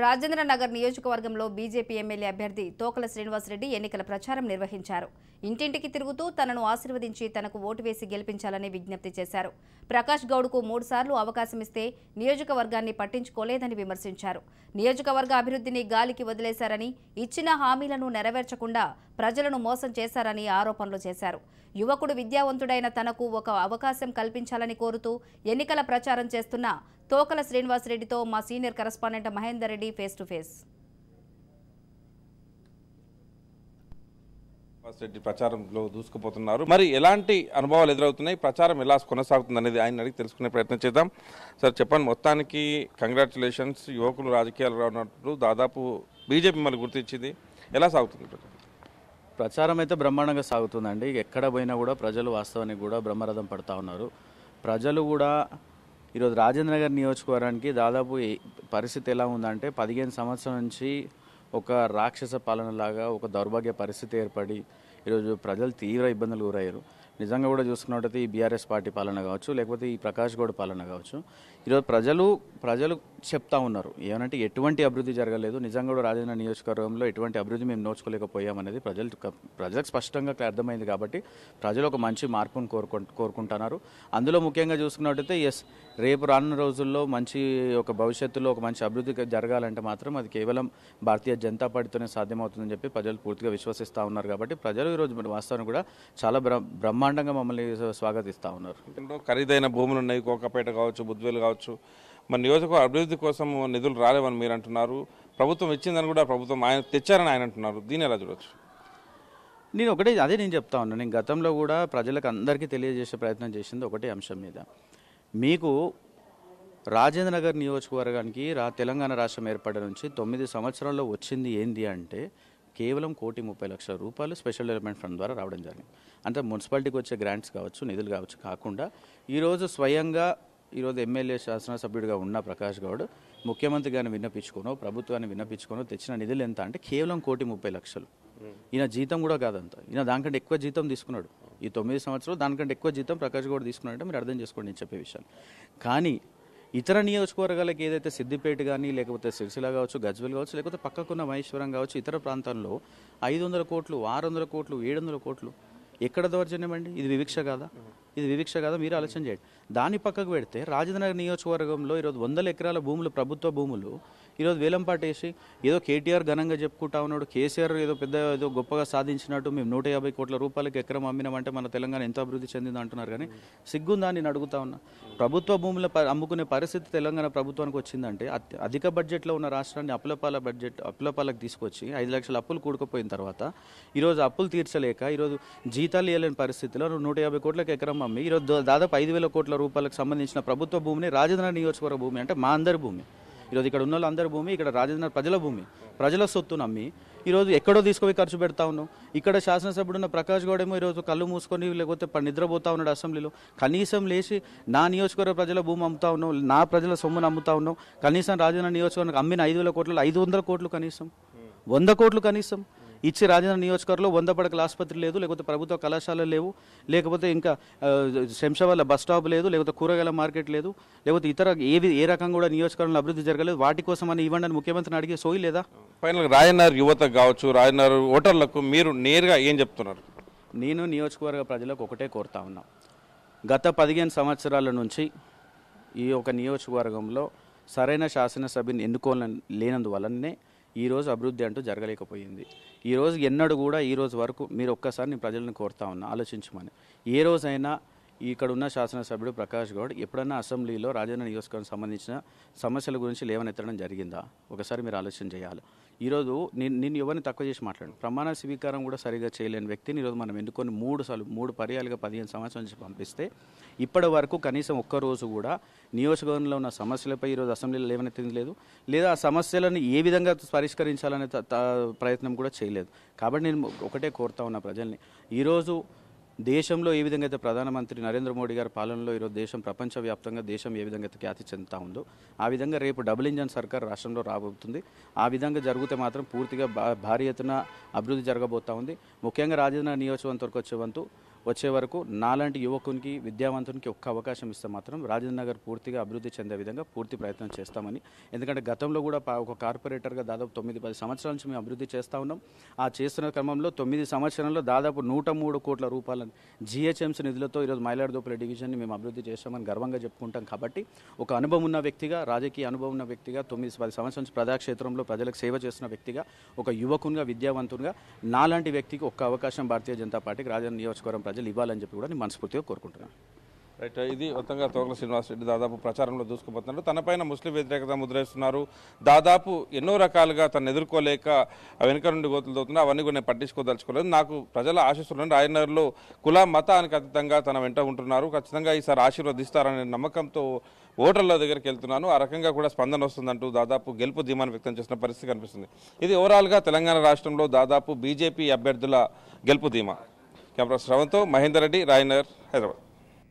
రాజేంద్రనగర్ నియోజకవర్గంలో BJP MLA అభ్యర్థి తోకల శ్రీనివాసరెడ్డి ఎన్నికల ప్రచారం నిర్వహించారు. ఇంటింటికి తిరుగుతూ తనను ఆశీర్వదించి తనకు ఓటు వేసి గెలిపించాలని విజ్ఞప్తి చేశారు. ప్రకాష్ గౌడ్కు 3 సార్లు అవకాశం ఇస్తే నియోజకవర్గాన్ని పట్టించుకోలేదని విమర్శించారు. నియోజకవర్గ అభివృద్ధిని గాలికి వదిలేశారని, ఇచ్చిన హామీలను నెరవేర్చకుండా ప్రజలను మోసం చేశారని ఆరోపణలు చేశారు. యువకుడు విద్యావంతుడైన తనకు ఒక అవకాశం కల్పించాలని కోరుతూ ఎన్నికల ప్రచారం చేస్తున్న తోకల శ్రీనివాసరెడ్డితో మా senior correspondent Mahender Reddy face to face. Reddy ప్రచారంలో దూసుకుపోతున్నారు. మరి ఎలాంటి అనుభవాలు ఎదురవుతున్నాయి, ప్రచారం ఎలా కొనసాగుతుంది అనేది ఆయన అడిగి తెలుసుకునే ప్రయత్నం చేద్దాం. సార్ చెప్పండి, మొత్తానికి కంగ్రాచులేషన్స్. యువకులు రాజకీయాలు రానున్నట్లు దాదాపు బీజేపీ మిమ్మల్ని గుర్తించింది. ఎలా సాగుతుంది ప్రచారం? అయితే బ్రహ్మాండంగా సాగుతుందండి. ఎక్కడ పోయినా కూడా ప్రజలు వాస్తవానికి కూడా బ్రహ్మరథం పడుతూ ఉన్నారు. ప్రజలు కూడా ఈరోజు రాజేంద్రనగర్ నియోజకవర్గానికి దాదాపు పరిస్థితి ఎలా ఉందంటే 15 సంవత్సరాల నుంచి ఒక రాక్షస పాలనలాగా ఒక దౌర్భాగ్య పరిస్థితి ఏర్పడి ఈరోజు ప్రజలు తీవ్ర ఇబ్బందులు గురయ్యారు. నిజంగా కూడా చూసుకున్నట్టయితే ఈ బీఆర్ఎస్ పార్టీ పాలన కావచ్చు, లేకపోతే ఈ ప్రకాష్ గౌడ్ పాలన కావచ్చు, ఈరోజు ప్రజలు చెప్తా ఉన్నారు ఏమనంటే ఎటువంటి అభివృద్ధి జరగలేదు, నిజంగా కూడా రాజేంద్ర నియోజకవర్గంలో ఎటువంటి అభివృద్ధి మేము నోచుకోలేకపోయామనేది ప్రజలకు స్పష్టంగా అర్థమైంది. కాబట్టి ప్రజలు ఒక మంచి మార్పును కోరుకుంటున్నారు. అందులో ముఖ్యంగా చూసుకున్నట్టయితే రేపు రానున్న రోజుల్లో మంచి ఒక భవిష్యత్తులో ఒక మంచి అభివృద్ధి జరగాలంటే మాత్రం అది కేవలం భారతీయ జనతా పార్టీతోనే సాధ్యమవుతుందని చెప్పి ప్రజలు పూర్తిగా విశ్వసిస్తూ ఉన్నారు. కాబట్టి ప్రజలు ఈరోజు వాస్తవానికి కూడా చాలా బ్రహ్మాండంగా మమ్మల్ని స్వాగతిస్తూ ఉన్నారు. ఖరీదైన భూములు ఉన్నాయి, కోకపేట కావచ్చు, బుద్వేలు కావచ్చు. మన నియోజకవర్గ అభివృద్ధి కోసం నిధులు రాలేవని మీరు అంటున్నారు. ప్రభుత్వం ఇచ్చిందని కూడా ప్రభుత్వం ఆయన తెచ్చారని ఆయన అంటున్నారు. దీన్ని ఎలా చూడవచ్చు? నేను చెప్తా ఉన్నాను. నేను గతంలో కూడా ప్రజలకు అందరికీ తెలియజేసే ప్రయత్నం చేసింది ఒకటే అంశం మీద. మీకు రాజేంద్రనగర్ నియోజకవర్గానికి తెలంగాణ రాష్ట్రం ఏర్పడిన నుంచి 9 సంవత్సరాల్లో వచ్చింది ఏంది అంటే కేవలం ₹1,30,00,000 స్పెషల్ డెవలప్మెంట్ ఫండ్ ద్వారా రావడం జరిగింది. అంటే మున్సిపాలిటీకి వచ్చే గ్రాంట్స్ కావచ్చు, నిధులు కావచ్చు కాకుండా ఈరోజు స్వయంగా ఈరోజు ఎమ్మెల్యే శాసనసభ్యుడిగా ఉన్న ప్రకాష్ గౌడ్ ముఖ్యమంత్రి గారిని విన్నపించుకోనో ప్రభుత్వాన్ని విన్నపించుకోనో తెచ్చిన నిధులు ఎంత అంటే కేవలం ₹1,30,00,000. ఈయన జీతం కూడా కాదంతా, ఈయన దానికంటే ఎక్కువ జీతం తీసుకున్నాడు. ఈ 9 సంవత్సరాలు దానికంటే ఎక్కువ జీతం ప్రకాష్ గౌడ్ తీసుకున్నాడంటే మీరు అర్థం చేసుకోండి నేను చెప్పే విషయాలు. కానీ ఇతర నియోజకవర్గాలకు ఏదైతే సిద్దిపేట కానీ, లేకపోతే సిరిసిల్ల కావచ్చు, గజ్వేల్ కావచ్చు, లేకపోతే పక్కకున్న మహేశ్వరం కావచ్చు, ఇతర ప్రాంతాల్లో 500 కోట్లు, 600 కోట్లు, 700 కోట్లు ఎక్కడ దౌర్జన్యం అండి? ఇది వివక్ష కాదా? మీరు ఆలోచన చేయండి. దాన్ని పక్కకు పెడితే రాజేంద్రనగర్ నియోజకవర్గంలో ఈరోజు 100 ఎకరాల భూములు, ప్రభుత్వ భూములు ఈరోజు వేలంపాటేసి ఏదో కేటీఆర్ ఘనంగా చెప్పుకుంటా ఉన్నాడు, కేసీఆర్ ఏదో గొప్పగా సాధించినట్టు మేము 150 కోట్ల రూపాయలకి ఎకరం అమ్మినామంటే మన తెలంగాణ ఎంత అభివృద్ధి చెందిందో అంటున్నారు. కానీ సిగ్గుందా నేను అడుగుతా ఉన్నా. ప్రభుత్వ భూముల అమ్ముకునే పరిస్థితి తెలంగాణ ప్రభుత్వానికి వచ్చిందంటే అధిక బడ్జెట్లో ఉన్న రాష్ట్రాన్ని అప్పులపాలకు తీసుకొచ్చి 5 లక్షల అప్పులు కూడుకుపోయిన తర్వాత ఈరోజు అప్పులు తీర్చలేక ఈరోజు జీతాలు ఇవ్వలేని పరిస్థితిలో 150 కోట్లకు ఎకరం అమ్మి ఈరోజు దాదాపు 5,000 కోట్ల రూపాయలకు సంబంధించిన ప్రభుత్వ భూమిని రాజేంద్ర నియోజకవర్గ భూమి అంటే మా అందరి భూమి, ఈరోజు ఇక్కడ ఉన్న వాళ్ళందరి భూమి, ఇక్కడ రాజేంద్ర ప్రజల భూమి, ప్రజల సొత్తు నమ్మి ఈరోజు ఎక్కడో తీసుకుపోయి ఖర్చు పెడతా ఉన్నాం. ఇక్కడ శాసనసభ్యుడున్న ప్రకాష్ గౌడ్ ఏమో ఈరోజు కళ్ళు మూసుకొని లేకపోతే నిద్రపోతా ఉన్నాడు అసెంబ్లీలో. కనీసం లేచి నా నియోజకవర్గ ప్రజల భూమి అమ్ముతా ఉన్నాం, నా ప్రజల సొమ్మును అమ్ముతా ఉన్నాం, కనీసం రాజేంద్ర నియోజకవర్గం అమ్మిన 5,000 కోట్లలో 500 కోట్లు కనీసం 100 కోట్లు కనీసం ఇచ్చి రాజేంద్ర నియోజకవర్గంలో 100 పడకల ఆసుపత్రి లేదు, లేకపోతే ప్రభుత్వ కళాశాలలు లేవు, లేకపోతే ఇంకా శంషాబాద్లో బస్ స్టాప్ లేదు, లేకపోతే కూరగాయల మార్కెట్ లేదు, లేకపోతే ఇతర ఏ రకంగా కూడా నియోజకవర్గంలో అభివృద్ధి జరగలేదు. వాటి కోసం అని ఇవ్వండి అని ముఖ్యమంత్రిని అడిగే సోయి లేదా? ఫైనల్ రాజేంద్ర యువతకు కావచ్చు, రాజేంద్ర ఓటర్లకు మీరు నేరుగా ఏం చెప్తున్నారు? నేను నియోజకవర్గ ప్రజలకు ఒకటే కోరుతా ఉన్నా. గత 15 సంవత్సరాల నుంచి ఈ ఒక నియోజకవర్గంలో సరైన శాసనసభ్యుని లేనందువల్లనే ఈరోజు అభివృద్ధి అంటూ జరగలేకపోయింది. ఈరోజు ఎన్నడూ కూడా ఈరోజు వరకు మీరు ఒక్కసారి నేను ప్రజలను కోరుతా ఉన్నా ఆలోచించమని. ఏ రోజైనా ఇక్కడ ఉన్న శాసనసభ్యుడు ప్రకాష్ గౌడ్ ఎప్పుడన్నా అసెంబ్లీలో రాజేంద్ర నియోజకవర్గం సంబంధించిన సమస్యల గురించి లేవనెత్తడం జరిగిందా? ఒకసారి మీరు ఆలోచన చేయాలి. ఈరోజు నేను ఎవరిని తక్కువ చేసి మాట్లాడు, ప్రమాణ స్వీకారం కూడా సరిగా చేయలేని వ్యక్తిని ఈరోజు మనం ఎన్నుకొని 3 పర్యాలుగా 15 సంవత్సరాల నుంచి పంపిస్తే ఇప్పటి వరకు కనీసం ఒక్కరోజు కూడా నియోజకవర్గంలో ఉన్న సమస్యలపై ఈరోజు అసెంబ్లీలో లేవనెత్తింది లేదు, లేదా ఆ సమస్యలను ఏ విధంగా పరిష్కరించాలనే ప్రయత్నం కూడా చేయలేదు. కాబట్టి నేను ఒకటే కోరుతా ఉన్న ప్రజల్ని, ఈరోజు దేశంలో ఏ విధంగా అయితే ప్రధానమంత్రి నరేంద్ర మోడీ గారి పాలనలో ఈరోజు దేశం ప్రపంచవ్యాప్తంగా దేశం ఏ విధంగా అయితే ఖ్యాతి చెందుతూ ఉందో ఆ విధంగా రేపు డబుల్ ఇంజన్ సర్కార్ రాష్ట్రంలో రాబోతుంది. ఆ విధంగా జరిగితే మాత్రం పూర్తిగా భారీ ఎత్తున అభివృద్ధి జరగబోతూ ఉంది. ముఖ్యంగా రాజేంద్ర నియోజకవర్గం వరకు వచ్చే వంతు వచ్చే వరకు నాలాంటి యువకునికి విద్యావంతునికి ఒక్క అవకాశం ఇస్తే మాత్రం రాజేంద్ర నగర్ పూర్తిగా అభివృద్ధి చెందే విధంగా పూర్తి ప్రయత్నం చేస్తామని. ఎందుకంటే గతంలో కూడా ఒక కార్పొరేటర్గా దాదాపు 9-10 సంవత్సరాల నుంచి మేము అభివృద్ధి చేస్తూ ఉన్నాం. ఆ చేస్తున్న క్రమంలో 9 సంవత్సరాల్లో దాదాపు 103 కోట్ల రూపాయల జిహెచ్ఎంసీ నిధులతో ఈరోజు మైలాడుదోపల్లి డివిజన్ని మేము అభివృద్ధి చేస్తామని గర్వంగా చెప్పుకుంటాం. కాబట్టి ఒక అనుభవం ఉన్న వ్యక్తిగా, రాజకీయ అనుభవం ఉన్న వ్యక్తిగా, 9-10 సంవత్సరాల నుంచి ప్రజాక్షేత్రంలో ప్రజలకు సేవ చేస్తున్న వ్యక్తిగా, ఒక యువకునిగా, విద్యావంతునిగా నాలాంటి వ్యక్తికి ఒక్క అవకాశం భారతీయ జనతా పార్టీకి రాజన్న నియోజకవర్గం ప్రజలు ఇవ్వాలని చెప్పి కూడా నేను మనస్ఫూర్తిగా కోరుకుంటున్నాను. రైట్, ఇది మొత్తంగా తోకల శ్రీనివాసరెడ్డి దాదాపు ప్రచారంలో దూసుకుపోతున్నారు. తనపైన ముస్లిం వ్యతిరేకత ముద్రేస్తున్నారు. దాదాపు ఎన్నో రకాలుగా తను ఎదుర్కోలేక వెనుక నుండి గోతులు తోతున్నా అవన్నీ కూడా నేను పట్టించుకోదలుచుకోలేదు. నాకు ప్రజల ఆశీస్సులను రాజనగర్లో కుల మతానికి అతీతంగా తన వెంట ఉంటున్నారు. ఖచ్చితంగా ఈసారి ఆశీర్వదిస్తారనే నమ్మకంతో ఓటర్ల దగ్గరికి వెళ్తున్నాను. ఆ రకంగా కూడా స్పందన వస్తుందంటూ దాదాపు గెలుపు ధీమాన్ని వ్యక్తం చేసిన పరిస్థితి కనిపిస్తుంది. ఇది ఓవరాల్గా తెలంగాణ రాష్ట్రంలో దాదాపు బీజేపీ అభ్యర్థుల గెలుపు ధీమా. కెమెరా శ్రవంతో మహేందర్ రెడ్డి, రాజనగర్, హైదరాబాద్.